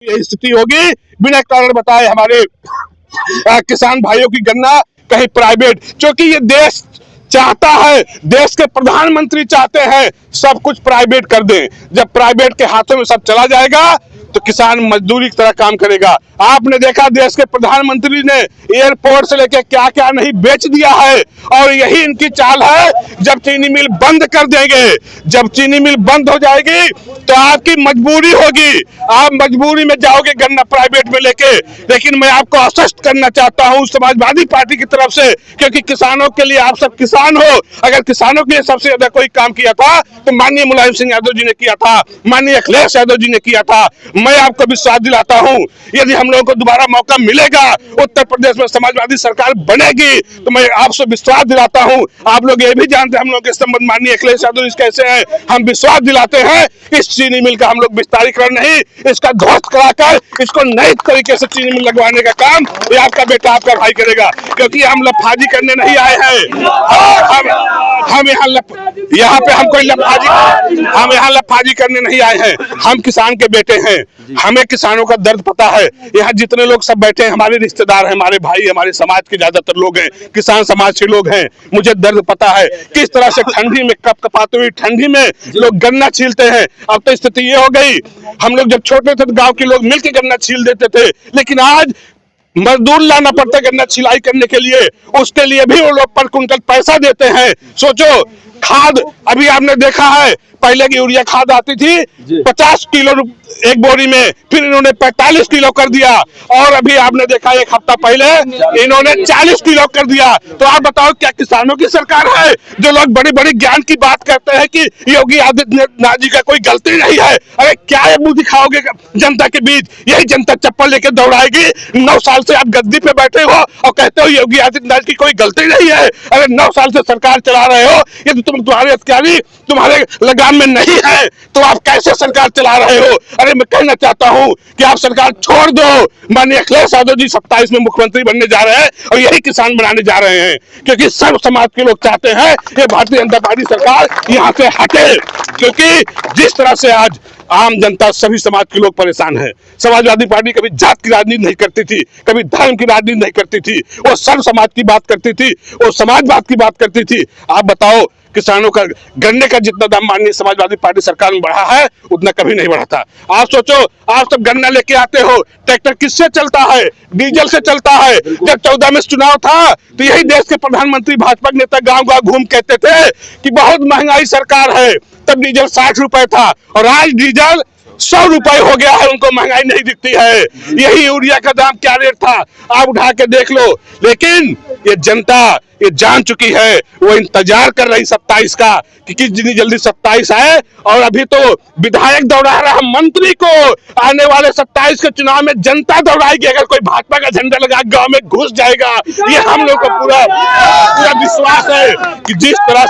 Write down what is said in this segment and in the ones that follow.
यही स्थिति होगी बिना कारण बताए हमारे किसान भाइयों की गन्ना कहीं प्राइवेट, क्योंकि ये देश चाहता है, देश के प्रधानमंत्री चाहते हैं सब कुछ प्राइवेट कर दें। जब प्राइवेट के हाथों में सब चला जाएगा तो किसान मजदूरी की तरह काम करेगा। आपने देखा देश के प्रधानमंत्री ने एयरपोर्ट से लेकर क्या क्या नहीं बेच दिया है, और यही इनकी चाल है। जब चीनी मिल बंद कर देंगे, जब चीनी मिल बंद हो जाएगी तो आपकी मजबूरी होगी, आप मजबूरी में जाओगे गन्ना प्राइवेट में लेके। लेकिन मैं आपको आश्वस्त करना चाहता हूं समाजवादी पार्टी की तरफ से, क्योंकि किसानों के लिए आप सब किसान हो। अगर किसानों के लिए सबसे ज्यादा कोई काम किया था तो माननीय मुलायम सिंह यादव जी ने किया था, माननीय अखिलेश यादव जी ने किया था। मैं आपको विश्वास दिलाता हूं यदि हम लोगों को दोबारा मौका मिलेगा, उत्तर प्रदेश में समाजवादी सरकार बनेगी, तो मैं आपसे विश्वास दिलाता हूं। आप लोग ये भी जानते हैं हम लोग के संबंध माननीय अखिलेश यादव जी कैसे हैं। हम विश्वास दिलाते हैं इस चीनी मिल का हम लोग विस्तारीकरण नहीं, इसका ध्वस्त कराकर इसको नए तरीके से चीनी मिल लगवाने का काम ये आपका बेटा आपका भाई करेगा। क्योंकि हम लफाजी करने नहीं आए हैं, हम यहाँ पे हम कोई लफाजी करने नहीं आए हैं। हम किसान के बेटे हैं, हमें किसानों का दर्द पता है। यहाँ जितने लोग सब बैठे हैं हमारे रिश्तेदार हैं, हमारे भाई, हमारे समाज के ज्यादातर लोग हैं, किसान समाज के लोग हैं। मुझे दर्द पता है किस तरह से ठंडी में कपकपाती हुई ठंडी में लोग गन्ना छीलते हैं। अब तो स्थिति ये हो गई, हम लोग जब छोटे थे तो गांव के लोग मिलकर गन्ना छील देते थे, लेकिन आज मजदूर लाना पड़ता है गन्ना छिलाई करने के लिए, उसके लिए भी वो लोग पर कुंटल पैसा देते हैं। सोचो खाद, अभी आपने देखा है पहले की यूरिया खाद आती थी 50 किलो एक बोरी में, फिर इन्होंने 45 किलो कर दिया, और अभी आपने देखा एक हफ्ता पहले इन्होंने 40 किलो कर दिया। तो आप बताओ क्या किसानों की सरकार है? जो लोग बड़ी बड़ी ज्ञान की बात करते हैं कि योगी आदित्यनाथ जी का कोई गलती नहीं है, अरे क्या मुंह दिखाओगे जनता के बीच? यही जनता चप्पल लेकर दौड़ाएगी। 9 साल से आप गद्दी पे बैठे हो और कहते हो योगी आदित्यनाथ की कोई गलती नहीं है। अरे 9 साल से सरकार चला रहे हो, यदि तुम्हारे अधिकारी तुम्हारे लगाम में नहीं है तो आप कैसे सरकार चला रहे हो? अरे मैं कहना चाहता हूं कि आप सरकार छोड़ दो। माननीय अखिलेश यादव जी 27 में मुख्यमंत्री बनने जा रहे हैं और यही किसान बनाने जा रहे हैं, क्योंकि सर्व समाज के लोग चाहते हैं ये भारतीय जनता पार्टी सरकार यहां से हटे। क्योंकि जिस तरह से आज आम जनता, सभी समाज के लोग परेशान हैं। समाजवादी पार्टी कभी जात की राजनीति नहीं करती थी, कभी धर्म की राजनीति नहीं करती थी, वो सर्व समाज की बात करती थी, वो समाजवाद की बात करती थी। आप बताओ किसानों का गन्ने का जितना दाम माननीय समाजवादी पार्टी सरकार में बढ़ा है उतना कभी नहीं बढ़ा था। आप सोचो, आप सब गन्ना लेके आते हो, ट्रैक्टर किससे चलता है? डीजल से चलता है। जब 14 में चुनाव था तो यही देश के प्रधानमंत्री भाजपा के नेता गांव गांव घूम कहते थे कि बहुत महंगाई सरकार है। तब डीजल 60 रुपए था और आज डीजल 100 रुपए हो गया है, उनको महंगाई नहीं दिखती है। यही यूरिया का दाम क्या रेट था आप उठा के देख लो। लेकिन ये जनता ये जान चुकी है, वो इंतजार कर रही 27 का कि कितनी जल्दी 27 आए। और अभी तो विधायक दौड़ा रहा मंत्री को, आने वाले 27 के चुनाव में जनता दौड़ाएगी। अगर कोई भाजपा का झंडा लगा गांव में घुस जाएगा। ये हम लोग को पूरा विश्वास है कि जिस तरह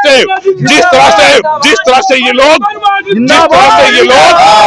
से ये लोग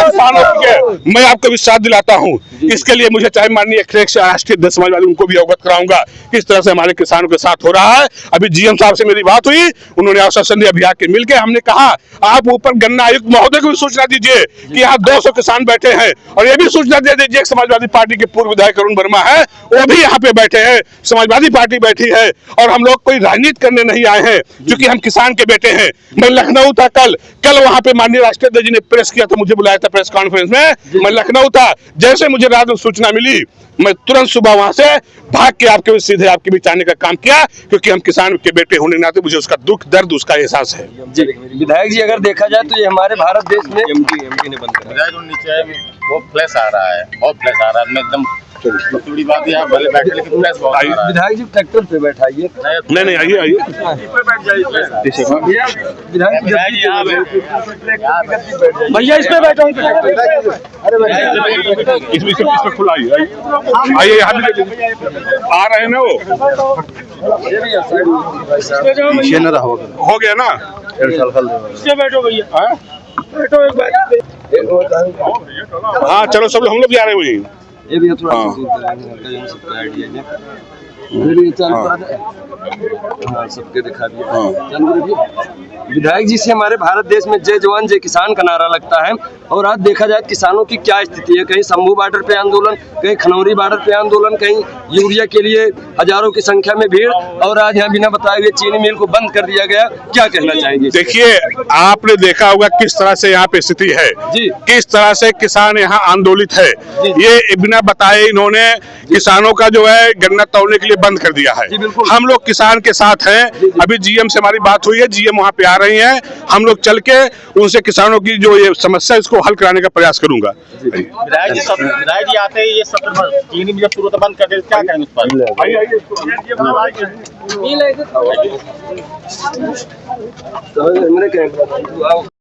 किसानों के, मैं आपको विश्वास दिलाता हूं। इसके लिए मुझे चाहे माननीय अखिलेश राष्ट्रीय समाजवादी उनको भी अवगत कराऊंगा किस तरह से हमारे किसानों के साथ हो रहा है। अभी जीएम साहब से मेरी बात हुई, उन्होंने आश्वासन दिया अभियान के मिलकर। हमने कहा आप ऊपर गन्ना आयुक्त महोदय को भी सूचना दीजिए कि यहाँ 200 किसान बैठे हैं, और ये भी सूचना दे दीजिए समाजवादी पार्टी के पूर्व विधायक अरुण वर्मा है, वो भी यहाँ पे बैठे हैं, समाजवादी पार्टी बैठी है। और हम लोग कोई राजनीति करने नहीं आए हैं, क्योंकि हम किसान के बेटे हैं। मैं लखनऊ था कल वहां पे माननीय राष्ट्रीय अध्यक्ष जी ने प्रेस किया था, मुझे बुलाया था प्रेस कॉन्फ्रेंस में। मैं लखनऊ था, जैसे मुझे रात में सूचना मिली मैं तुरंत सुबह वहां से भाग के आपके सीधे आपके बीच आने का काम किया, क्योंकि हम किसान के बेटे होने के नाते मुझे उसका दुख दर्द उसका एहसास है। जी विधायक जी, अगर देखा जाए तो ये हमारे भारत देश में एमपी ने बंद करा, बहुत फ्लैश आ रहा है, बहुत फ्लैश आ रहा है। मैं एकदम थोड़ी बात है, भले बैठे लेकिन फ्लैश बहुत आ रहा है। विधायक जी ट्रैक्टर पे बैठाइए। नहीं आइए भैया इस पे बैठो। इसमें खुला आइए आ रहे हैं ना, वो पीछे न रहो, हो गया ना। बैठो भैया, बैठो एक बार। हाँ चलो सब हम लोग जा रहे हैं वही। ये भी थोड़ा आइडिया हाँ, सबके दिखा दिया। विधायक जी से हमारे भारत देश में जय जवान जय किसान का नारा लगता है, और आज देखा जाए किसानों की क्या स्थिति है। कहीं शंभू बॉर्डर पे आंदोलन, कहीं खनौरी बॉर्डर पे आंदोलन, कहीं यूरिया के लिए हजारों की संख्या में भीड़, और आज यहाँ बिना बताए हुए चीनी मिल को बंद कर दिया गया। क्या कहना चाहेंगे? देखिए, आपने देखा होगा किस तरह से यहाँ पे स्थिति है जी, किस तरह से किसान यहाँ आंदोलित है। ये बिना बताए इन्होंने किसानों का जो है गन्ना तौलने के लिए बंद कर दिया है। हम लोग किसान के साथ हैं। अभी जीएम से हमारी बात हुई है, जीएम वहाँ पे आ रही हैं। हम लोग चल के उनसे किसानों की जो ये समस्या है इसको हल कराने का प्रयास करूंगा। विधायक जी आते ही ये सत्र चीनी मिल शुरू तो बंद कर दे, क्या करेंगे उस पर?